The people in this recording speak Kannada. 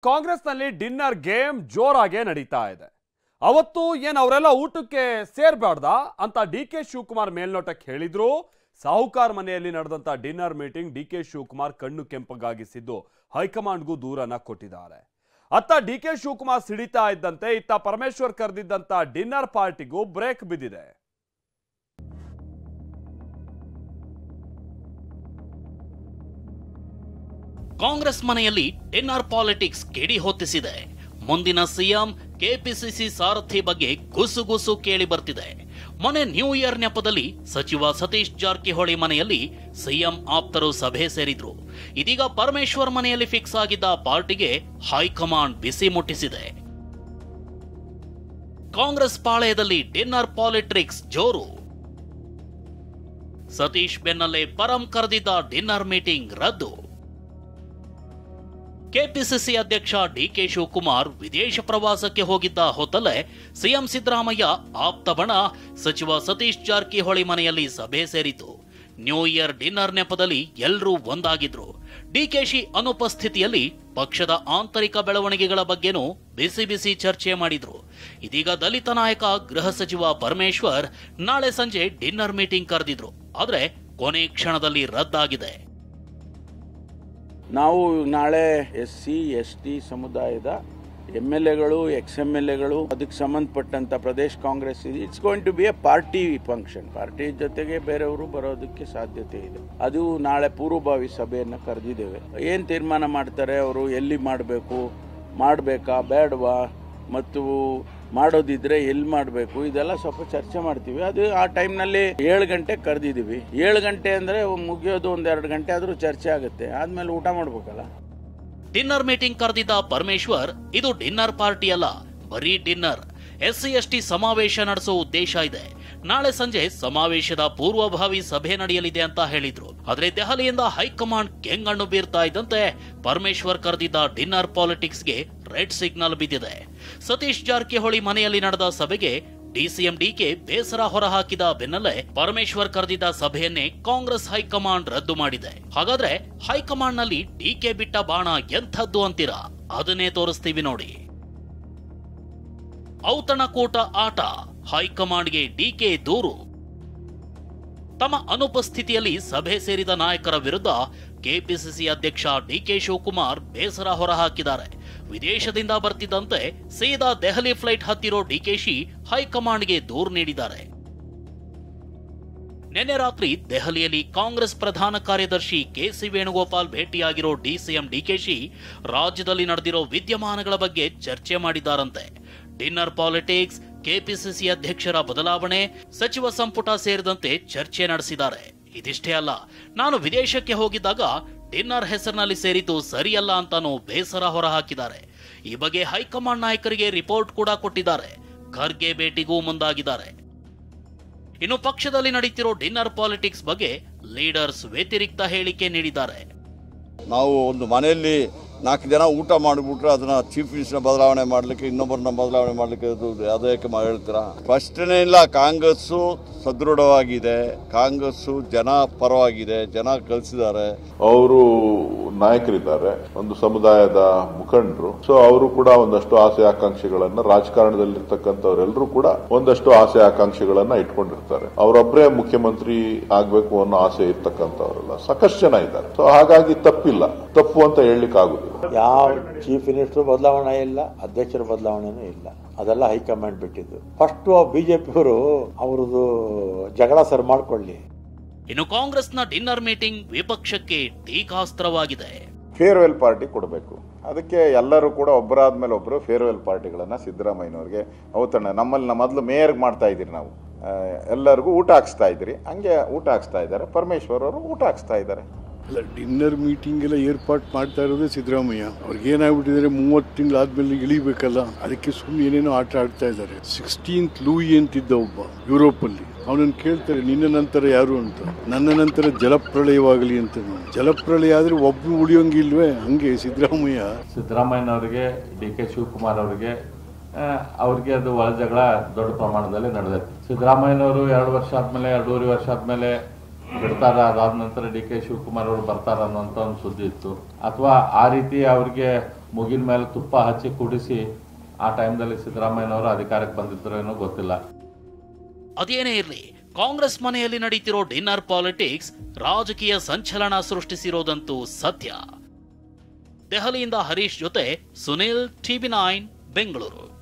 ಕಾಂಗ್ರೆಸ್ನಲ್ಲಿ ಡಿನ್ನರ್ ಗೇಮ್ ಜೋರಾಗಿ ನಡೀತಾ ಇದೆ. ಅವತ್ತು ಅವರೆಲ್ಲ ಊಟಕ್ಕೆ ಸೇರ್ಬಾರ್ದ ಅಂತ ಡಿ.ಕೆ. ಶಿವಕುಮಾರ್ ಮೇಲ್ನೋಟಕ್ಕೆ ಹೇಳಿದ್ರು. ಸಾಹುಕಾರ್ ಮನೆಯಲ್ಲಿ ನಡೆದಂತ ಡಿನ್ನರ್ ಮೀಟಿಂಗ್ ಡಿ.ಕೆ. ಶಿವಕುಮಾರ್ ಕಣ್ಣು ಕೆಂಪಗಾಗಿಸಿದ್ದು ಹೈಕಮಾಂಡ್ಗೂ ದೂರನ್ನ ಕೊಟ್ಟಿದ್ದಾರೆ. ಅತ್ತ ಡಿ.ಕೆ. ಶಿವಕುಮಾರ್ ಸಿಡಿತಾ ಇದ್ದಂತೆ ಇತ್ತ ಪರಮೇಶ್ವರ್ ಕರೆದಿದ್ದಂತ ಡಿನ್ನರ್ ಪಾರ್ಟಿಗೂ ಬ್ರೇಕ್ ಬಿದ್ದಿದೆ. ಕಾಂಗ್ರೆಸ್ ಮನೆಯಲ್ಲಿ ಡಿನ್ನರ್ ಪಾಲಿಟಿಕ್ಸ್ ಕಿಡಿ ಹೊತ್ತಿಸಿದೆ. ಮುಂದಿನ ಸಿಎಂ ಕೆಪಿಸಿಸಿ ಸಾರಥಿ ಬಗ್ಗೆ ಗುಸುಗುಸು ಕೇಳಿ ಬರ್ತಿದೆ. ಮೊನ್ನೆ ನ್ಯೂ ಇಯರ್ ನೆಪದಲ್ಲಿ ಸಚಿವ ಸತೀಶ್ ಜಾರಕಿಹೊಳಿ ಮನೆಯಲ್ಲಿ ಸಿಎಂ ಆಪ್ತರು ಸಭೆ ಸೇರಿದ್ರು. ಇದೀಗ ಪರಮೇಶ್ವರ್ ಮನೆಯಲ್ಲಿ ಫಿಕ್ಸ್ ಆಗಿದ್ದ ಪಾರ್ಟಿಗೆ ಹೈಕಮಾಂಡ್ ಬಿಸಿ ಮುಟ್ಟಿಸಿದೆ. ಕಾಂಗ್ರೆಸ್ ಪಾಳೆಯದಲ್ಲಿ ಡಿನ್ನರ್ ಪಾಲಿಟಿಕ್ಸ್ ಜೋರು. ಸತೀಶ್ ಬೆನ್ನಲ್ಲೇ ಪರಂ ಕರೆದಿದ್ದ ಡಿನ್ನರ್ ಮೀಟಿಂಗ್ ರದ್ದು. ಕೆಪಿಸಿಸಿ ಅಧ್ಯಕ್ಷ ಡಿ.ಕೆ. ಶಿವಕುಮಾರ್ ವಿದೇಶ ಪ್ರವಾಸಕ್ಕೆ ಹೋಗಿದ್ದ ಹೊತ್ತಲ್ಲೇ ಸಿಎಂ ಸಿದ್ದರಾಮಯ್ಯ ಆಪ್ತ ಬಣ ಸಚಿವ ಸತೀಶ್ ಜಾರಕಿಹೊಳಿ ಮನೆಯಲ್ಲಿ ಸಭೆ ಸೇರಿತು. ನ್ಯೂ ಇಯರ್ ಡಿನ್ನರ್ ನೆಪದಲ್ಲಿ ಎಲ್ಲರೂ ಒಂದಾಗಿದ್ರು. ಡಿಕೆಶಿ ಅನುಪಸ್ಥಿತಿಯಲ್ಲಿ ಪಕ್ಷದ ಆಂತರಿಕ ಬೆಳವಣಿಗೆಗಳ ಬಗ್ಗೆನೂ ಬಿಸಿ ಬಿಸಿ ಚರ್ಚೆ ಮಾಡಿದ್ರು. ಇದೀಗ ದಲಿತ ನಾಯಕ ಗೃಹ ಸಚಿವ ಪರಮೇಶ್ವರ್ ನಾಳೆ ಸಂಜೆ ಡಿನ್ನರ್ ಮೀಟಿಂಗ್ ಕರೆದಿದ್ರು. ಆದ್ರೆ ಕೊನೆ ಕ್ಷಣದಲ್ಲಿ ರದ್ದಾಗಿದೆ. ನಾವು ನಾಳೆ SC ST ಸಮುದಾಯದ MLAಗಳು XMLAಗಳು ಅದಕ್ಕೆ ಸಂಬಂಧಪಟ್ಟಂತ ಪ್ರದೇಶ ಕಾಂಗ್ರೆಸ್ ಇದೆ. It's going to be a party function. Party ಜೊತೆಗೆ ಬೇರೆಯವರು ಬರೋದಕ್ಕೆ ಸಾಧ್ಯತೆ ಇದೆ. ಅದು ನಾಳೆ ಪೂರ್ವಭಾವಿ ಸಭೆಯನ್ನು ಕರೆದಿದ್ದೇವೆ. ಏನು ತೀರ್ಮಾನ ಮಾಡ್ತಾರೆ ಅವರು, ಎಲ್ಲಿ ಮಾಡಬೇಕಾ ಬೇಡವಾ, ಮತ್ತು ಮಾಡೋದಿದ್ರೆ ಎಲ್ಲಿ ಮಾಡಬೇಕು, ಇದೆಲ್ಲ ಸ್ವಲ್ಪ ಚರ್ಚೆ ಮಾಡ್ತೀವಿ. ಅದು ಆ ಟೈಮ್ನಲ್ಲಿ 7 ಗಂಟೆಗೆ ಕರೆದಿದ್ದೀವಿ. 7 ಗಂಟೆ ಅಂದರೆ ಮುಗಿಯೋದು 1-2 ಗಂಟೆ ಆದರೂ ಚರ್ಚೆ ಆಗುತ್ತೆ. ಆದ್ಮೇಲೆ ಊಟ ಮಾಡ್ಬೇಕಲ್ಲ. ಡಿನ್ನರ್ ಮೀಟಿಂಗ್ ಕರೆದಿದ್ದ ಪರಮೇಶ್ವರ್ ಇದು ಡಿನ್ನರ್ ಪಾರ್ಟಿ ಅಲ್ಲ, ಬರೀ ಡಿನ್ನರ್. SC ST ಸಮಾವೇಶ ನಡೆಸೋ ಉದ್ದೇಶ ಇದೆ. ನಾಳೆ ಸಂಜೆ ಸಮಾವೇಶದ ಪೂರ್ವಭಾವಿ ಸಭೆ ನಡೆಯಲಿದೆ ಅಂತ ಹೇಳಿದ್ರು. ಆದ್ರೆ ದೆಹಲಿಯಿಂದ ಹೈಕಮಾಂಡ್ ಕೆಂಗಣ್ಣು ಬೀರ್ತಾ ಇದ್ದಂತೆ ಪರಮೇಶ್ವರ್ ಕರೆದಿದ್ದ ಡಿನ್ನರ್ ಪಾಲಿಟಿಕ್ಸ್ಗೆ ರೆಡ್ ಸಿಗ್ನಲ್ ಬಿದ್ದಿದೆ. ಸತೀಶ್ ಜಾರಕಿಹೊಳಿ ಮನೆಯಲ್ಲಿ ನಡೆದ ಸಭೆಗೆ ಡಿಸಿಎಂ ಡಿಕೆ ಬೇಸರ ಹೊರಹಾಕಿದ ಬೆನ್ನಲ್ಲೇ ಪರಮೇಶ್ವರ್ ಕರೆದಿದ್ದ ಸಭೆಯನ್ನೇ ಕಾಂಗ್ರೆಸ್ ಹೈಕಮಾಂಡ್ ರದ್ದು ಮಾಡಿದೆ. ಹಾಗಾದ್ರೆ ಹೈಕಮಾಂಡ್ ನಲ್ಲಿ ಡಿಕೆ ಬಿಟ್ಟ ಬಾಣ ಎಂಥದ್ದು ಅಂತೀರಾ? ಅದನ್ನೇ ತೋರಿಸ್ತೀವಿ ನೋಡಿ. ಔತಣಕೂಟ ಆಟ, ಹೈಕಮಾಂಡ್ಗೆ ಡಿಕೆ ದೂರು. ತಮ್ಮ ಅನುಪಸ್ಥಿತಿಯಲ್ಲಿ ಸಭೆ ಸೇರಿದ ನಾಯಕರ ವಿರುದ್ಧ ಕೆಪಿಸಿಸಿ ಅಧ್ಯಕ್ಷ ಡಿ.ಕೆ. ಶಿವಕುಮಾರ್ ಬೇಸರ ಹೊರಹಾಕಿದ್ದಾರೆ. ವಿದೇಶದಿಂದ ಬರ್ತಿದ್ದಂತೆ ಸೀದಾ ದೆಹಲಿ ಫ್ಲೈಟ್ ಹತ್ತಿರೋ ಡಿಕೆಶಿ ಹೈಕಮಾಂಡ್ಗೆ ದೂರು ನೀಡಿದ್ದಾರೆ. ನಿನ್ನೆ ರಾತ್ರಿ ದೆಹಲಿಯಲ್ಲಿ ಕಾಂಗ್ರೆಸ್ ಪ್ರಧಾನ ಕಾರ್ಯದರ್ಶಿ ಕೆ.ಸಿ. ವೇಣುಗೋಪಾಲ್ ಭೇಟಿಯಾಗಿರೋ ಡಿಸಿಎಂ ಡಿಕೆಶಿ ರಾಜ್ಯದಲ್ಲಿ ನಡೆದಿರೋ ವಿದ್ಯಮಾನಗಳ ಬಗ್ಗೆ ಚರ್ಚೆ ಮಾಡಿದ್ದಾರಂತೆ. ಡಿನ್ನರ್ ಪಾಲಿಟಿಕ್ಸ್, ಕೆಪಿಸಿಸಿ ಅಧ್ಯಕ್ಷರ ಬದಲಾವಣೆ, ಸಚಿವ ಸಂಪುಟ ಸೇರಿದಂತೆ ಚರ್ಚೆ ನಡೆಸಿದ್ದಾರೆ. ಇದಿಷ್ಟೇ ಅಲ್ಲ, ನಾನು ವಿದೇಶಕ್ಕೆ ಹೋಗಿದ್ದಾಗ ಡಿನ್ನರ್ ಹೆಸರಿನಲ್ಲಿ ಸೇರಿದ್ದು ಸರಿಯಲ್ಲ ಅಂತಾನೂ ಬೇಸರ ಹೊರಹಾಕಿದ್ದಾರೆ. ಈ ಬಗ್ಗೆ ಹೈಕಮಾಂಡ್ ನಾಯಕರಿಗೆ ರಿಪೋರ್ಟ್ ಕೂಡ ಕೊಟ್ಟಿದ್ದಾರೆ. ಖರ್ಗೆ ಭೇಟಿಗೂ ಮುಂದಾಗಿದ್ದಾರೆ. ಇನ್ನು ಪಕ್ಷದಲ್ಲಿ ನಡೀತಿರೋ ಡಿನ್ನರ್ ಪಾಲಿಟಿಕ್ಸ್ ಬಗ್ಗೆ ಲೀಡರ್ಸ್ ವ್ಯತಿರಿಕ್ತ ಹೇಳಿಕೆ ನೀಡಿದ್ದಾರೆ. ನಾವು ಒಂದು ಮನೆಯಲ್ಲಿ 4 ಜನ ಊಟ ಮಾಡಿಬಿಟ್ರೆ ಅದನ್ನ ಚೀಫ್ ಮಿನಿಸ್ಟರ್ ಬದಲಾವಣೆ ಮಾಡಲಿಕ್ಕೆ, ಇನ್ನೊಬ್ಬರನ್ನ ಬದಲಾವಣೆ ಮಾಡಲಿಕ್ಕೆ ಯಾವುದಕ್ಕೆ ಹೇಳ್ತೀರಾ? ಪ್ರಶ್ನೆ ಇಲ್ಲ. ಕಾಂಗ್ರೆಸ್ಸು ಸದೃಢವಾಗಿದೆ, ಕಾಂಗ್ರೆಸ್ಸು ಜನ ಪರವಾಗಿದೆ, ಜನ ಕಳಿಸಿದ್ದಾರೆ. ಅವರು ನಾಯಕರಿದ್ದಾರೆ, ಒಂದು ಸಮುದಾಯದ ಮುಖಂಡರು. ಸೊ ಅವರು ಕೂಡ ಒಂದಷ್ಟು ಆಸೆ ಆಕಾಂಕ್ಷೆಗಳನ್ನ, ರಾಜಕಾರಣದಲ್ಲಿರ್ತಕ್ಕಂಥವರೆಲ್ಲರೂ ಕೂಡ ಒಂದಷ್ಟು ಆಸೆ ಆಕಾಂಕ್ಷೆಗಳನ್ನ ಇಟ್ಕೊಂಡಿರ್ತಾರೆ. ಅವರೊಬ್ಬರೇ ಮುಖ್ಯಮಂತ್ರಿ ಆಗ್ಬೇಕು ಅನ್ನೋ ಆಸೆ ಇರ್ತಕ್ಕಂಥವರೆಲ್ಲ ಸಾಕಷ್ಟು ಜನ ಇದ್ದಾರೆ. ಸೊ ಹಾಗಾಗಿ ತಪ್ಪು ಅಂತ ಹೇಳಲಿಕ್ಕೆ ಆಗುದಿಲ್ಲ. ಯಾವ ಚೀಫ್ ಮಿನಿಸ್ಟರ್ ಬದಲಾವಣೆ ಇಲ್ಲ, ಅಧ್ಯಕ್ಷರ ಬದಲಾವಣೆನೂ ಇಲ್ಲ. ಅದೆಲ್ಲ ಹೈಕಮಾಂಡ್ ಬಿಟ್ಟಿದ್ದು. ಫಸ್ಟ್ ಬಿಜೆಪಿಯವರು ಅವರದು ಜಗಳ ಸರ್ ಮಾಡ್ಕೊಳ್ಳಿ. ಇನ್ನು ಕಾಂಗ್ರೆಸ್ನ ಡಿನ್ನರ್ ಮೀಟಿಂಗ್ ವಿಪಕ್ಷಕ್ಕೆ ಟೀಕಾಸ್ತ್ರವಾಗಿದೆ. ಫೇರ್ವೆಲ್ ಪಾರ್ಟಿ ಕೊಡಬೇಕು. ಅದಕ್ಕೆ ಎಲ್ಲರೂ ಕೂಡ ಒಬ್ಬರಾದ್ಮೇಲೆ ಒಬ್ಬರು ಫೇರ್ವೆಲ್ ಪಾರ್ಟಿಗಳನ್ನ ಸಿದ್ದರಾಮಯ್ಯನವ್ರಿಗೆ ಔತಣ, ನಮ್ಮಲ್ಲಿ ಮೊದಲು ಮೇಯರ್ಗೆ ಮಾಡ್ತಾ ಇದ್ದೀರಿ, ನಾವು ಎಲ್ಲರಿಗೂ ಊಟ ಹಾಕ್ಸ್ತಾ ಇದ್ದೀರಿ, ಹಂಗೆ ಊಟ ಹಾಕ್ಸ್ತಾ ಇದ್ದಾರೆ. ಪರಮೇಶ್ವರ್ ಅವರು ಊಟ ಹಾಕ್ಸ್ತಾ ಇದ್ದಾರೆ. ಅಲ್ಲ, ಡಿನ್ನರ್ ಮೀಟಿಂಗ್ ಎಲ್ಲ ಏರ್ಪಾಟ್ ಮಾಡ್ತಾ ಇರೋದೇ ಸಿದ್ದರಾಮಯ್ಯ. ಅವ್ರಿಗೆ ಏನಾಗ್ಬಿಟ್ಟಿದ್ದಾರೆ, 30 ತಿಂಗಳಾದ್ಮೇಲೆ ಇಳಿಬೇಕಲ್ಲ, ಅದಕ್ಕೆ ಸುಮ್ಮನೆ ಏನೇನೋ ಆಟ ಆಡ್ತಾ ಇದ್ದಾರೆ. 16th ಲೂಯಿ ಅಂತಿದ್ದ ಒಬ್ಬ ಯುರೋಪಲ್ಲಿ, ಅವನನ್ನು ಕೇಳ್ತಾರೆ ನಿನ್ನ ನಂತರ ಯಾರು ಅಂತ. ನನ್ನ ನಂತರ ಜಲಪ್ರಳಯವಾಗಲಿ ಅಂತ. ಜಲಪ್ರಳಯ ಆದ್ರೆ ಒಬ್ಬರು ಉಳಿಯೋಂಗಿಲ್ವೇ? ಹಂಗೆ ಸಿದ್ದರಾಮಯ್ಯನವರಿಗೆ, ಡಿ.ಕೆ. ಶಿವಕುಮಾರ್ ಅವ್ರಿಗೆ ಅದು ಒಳ ಜಗಳ ದೊಡ್ಡ ಪ್ರಮಾಣದಲ್ಲಿ ನಡೆದೈತೆ. ಸಿದ್ದರಾಮಯ್ಯನವರು 2 ವರ್ಷ ಆದ್ಮೇಲೆ, 2.5 ವರ್ಷ ಆದ್ಮೇಲೆ ಬಿಡ್ತಾರ, ಅದಾದ ನಂತರ ಡಿ.ಕೆ. ಶಿವಕುಮಾರ್ ಅವರು ಬರ್ತಾರ ಅನ್ನೋಂಥ ಒಂದು ಸುದ್ದಿ ಇತ್ತು. ಅಥವಾ ಆ ರೀತಿ ಅವ್ರಿಗೆ ಮುಗಿನ ಮೇಲೆ ತುಪ್ಪ ಹಚ್ಚಿ ಕುಡಿಸಿ ಆ ಟೈಮ್ದಲ್ಲಿ ಸಿದ್ದರಾಮಯ್ಯನವರು ಅಧಿಕಾರಕ್ಕೆ ಬಂದಿದ್ರು ಏನೋ ಗೊತ್ತಿಲ್ಲ. ಅದೇನೇ ಇರಲಿ, ಕಾಂಗ್ರೆಸ್ ಮನೆಯಲ್ಲಿ ನಡೀತಿರೋ ಡಿನ್ನರ್ ಪಾಲಿಟಿಕ್ಸ್ ರಾಜಕೀಯ ಸಂಚಲನ ಸೃಷ್ಟಿಸಿರೋದಂತೂ ಸತ್ಯ. ದೆಹಲಿಯಿಂದ ಹರೀಶ್ ಜೊತೆ ಸುನಿಲ್, TV9 ಬೆಂಗಳೂರು.